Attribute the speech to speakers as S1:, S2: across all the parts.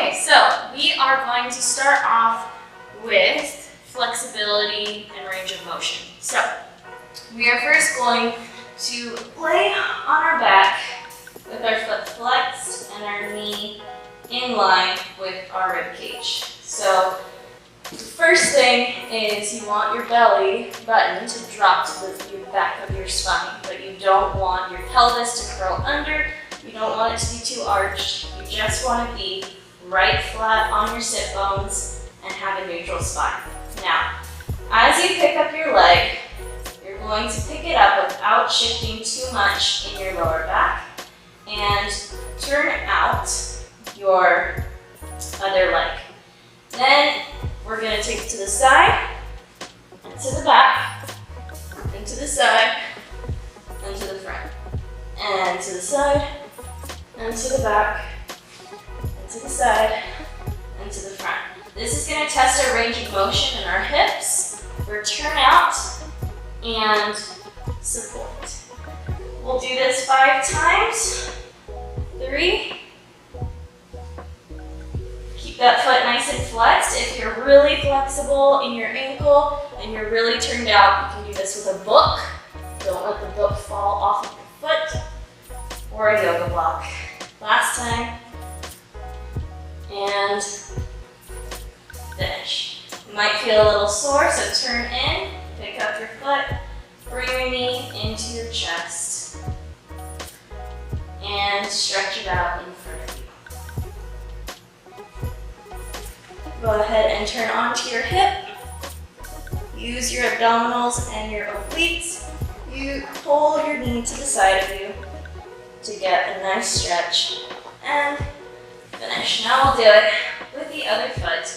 S1: Okay, so we are going to start off with flexibility and range of motion. So we are first going to lay on our back with our foot flexed and our knee in line with our rib cage. So the first thing is you want your belly button to drop to the back of your spine, but you don't want your pelvis to curl under. You don't want it to be too arched. You just want to be right flat on your sit bones and have a neutral spine. Now, as you pick up your leg, you're going to pick it up without shifting too much in your lower back and turn out your other leg. Then we're going to take it to the side and to the back and to the side and to the front and to the side and to the back and to the side and to the front. This is going to test our range of motion in our hips for turnout and support. We'll do this 5 times. 3. Keep that foot nice and flexed. If you're really flexible in your ankle and you're really turned out, you can do this with a book. Don't let the book fall off of your foot or a yoga block. Last time. And finish. You might feel a little sore, so turn in, pick up your foot, bring your knee into your chest, and stretch it out in front of you. Go ahead and turn onto your hip. Use your abdominals and your obliques. You pull your knee to the side of you to get a nice stretch and finish. Now we'll do it with the other foot.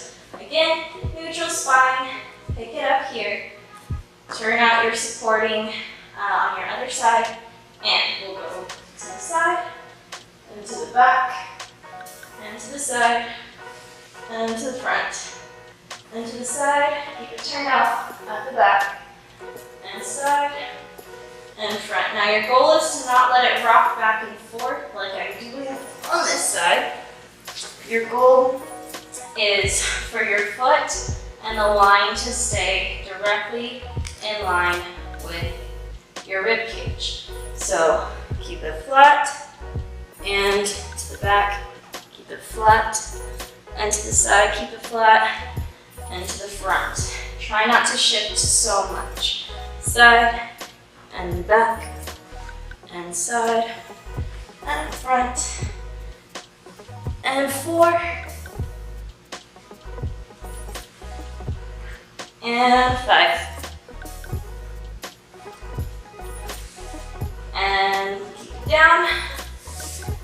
S1: Again, neutral spine, pick it up here. Turn out your supporting on your other side, and we'll go to the side, and to the back, and to the side, and to the front, and to the side. Keep it turned out at the back, and side, and front. Now your goal is to not let it rock back and forth like I'm doing on this side. Your goal is for your foot and the line to stay directly in line with your rib cage. So keep it flat and to the back, keep it flat, and to the side, keep it flat, and to the front. Try not to shift so much. Side and back, and side, and front, and 4, and 5, and keep it down.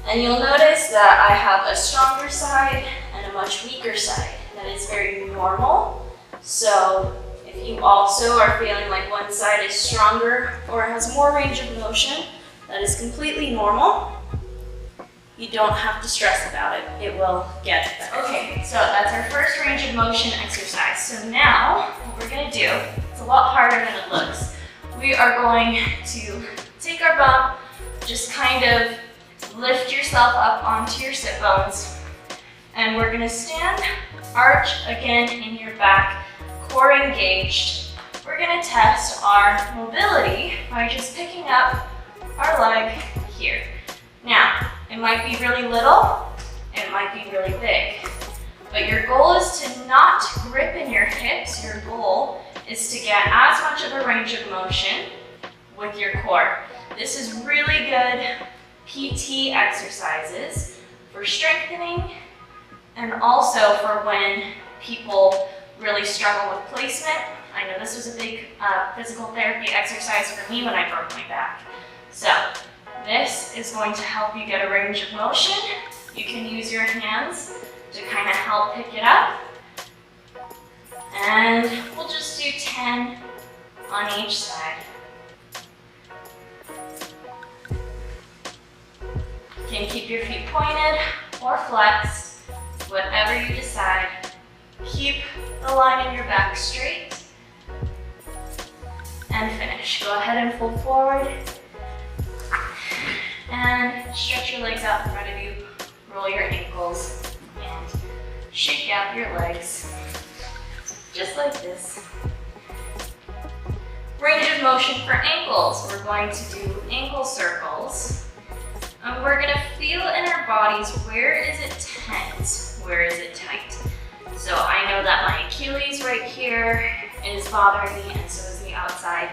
S1: And you'll notice that I have a stronger side and a much weaker side. That is very normal. So if you also are feeling like one side is stronger or has more range of motion, that is completely normal. You don't have to stress about it. It will get better. Okay, so that's our first range of motion exercise. So now what we're going to do, it's a lot harder than it looks. We are going to take our bum, just kind of lift yourself up onto your sit bones, and we're going to stand, arch again in your back, core engaged. We're going to test our mobility by just picking up our leg here. Now, it might be really little, it might be really big, but your goal is to not grip in your hips. Your goal is to get as much of a range of motion with your core. This is really good PT exercises for strengthening and also for when people really struggle with placement. I know this was a big physical therapy exercise for me when I broke my back. So this is going to help you get a range of motion. You can use your hands to kind of help pick it up. And we'll just do 10 on each side. You can keep your feet pointed or flexed, whatever you decide. Keep the line in your back straight. And finish. Go ahead and fold forward. And stretch your legs out in front of you. Roll your ankles and shake out your legs, just like this. Range of motion for ankles. We're going to do ankle circles. And we're gonna feel in our bodies, where is it tense? Where is it tight? So I know that my Achilles right here is bothering me, and so is the outside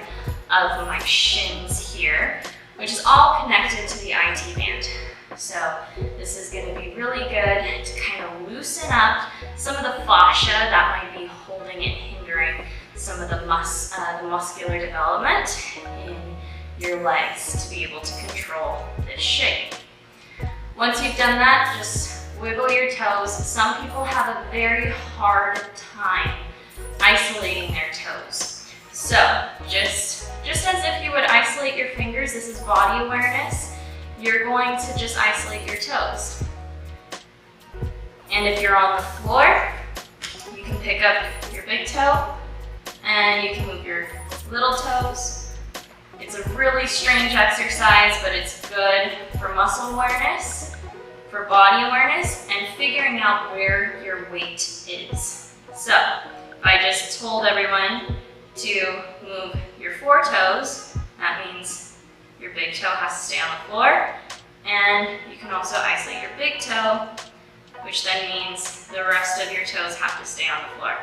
S1: of my shins here, which is all connected to the IT band. So this is gonna be really good to kind of loosen up some of the fascia that might be holding and hindering some of the muscular development in your legs to be able to control this shape. Once you've done that, just wiggle your toes. Some people have a very hard time isolating their toes. So just as if you would isolate your fingers, this is body awareness, you're going to just isolate your toes. And if you're on the floor, you can pick up your big toe and you can move your little toes. It's a really strange exercise, but it's good for muscle awareness, for body awareness, and figuring out where your weight is. So, if I just told everyone to move your 4 toes, that means your big toe has to stay on the floor, and you can also isolate your big toe, which then means the rest of your toes have to stay on the floor.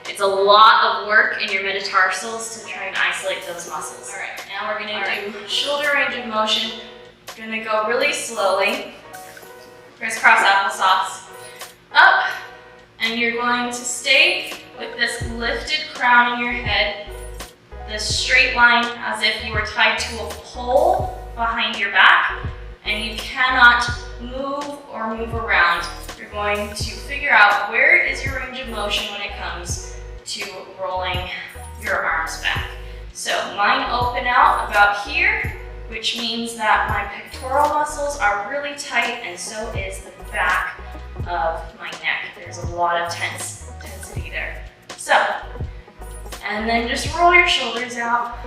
S1: It's a lot of work in your metatarsals to try and isolate those muscles. All right, now we're gonna do shoulder range of motion. We're gonna go really slowly. Crisscross applesauce. Up, and you're going to stay with this lifted crown in your head, this straight line as if you were tied to a pole behind your back, and you cannot move or move around. You're going to figure out where is your range of motion when it comes to rolling your arms back. So mine open out about here, which means that my pectoral muscles are really tight, and so is the back of my neck. There's a lot of tensity there. So, and then just roll your shoulders out.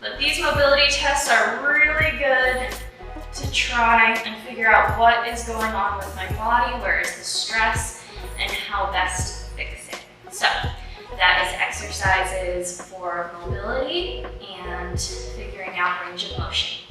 S1: But these mobility tests are really good to try and figure out what is going on with my body, where is the stress, and how best to fix it. So that is exercises for mobility and figuring out range of motion.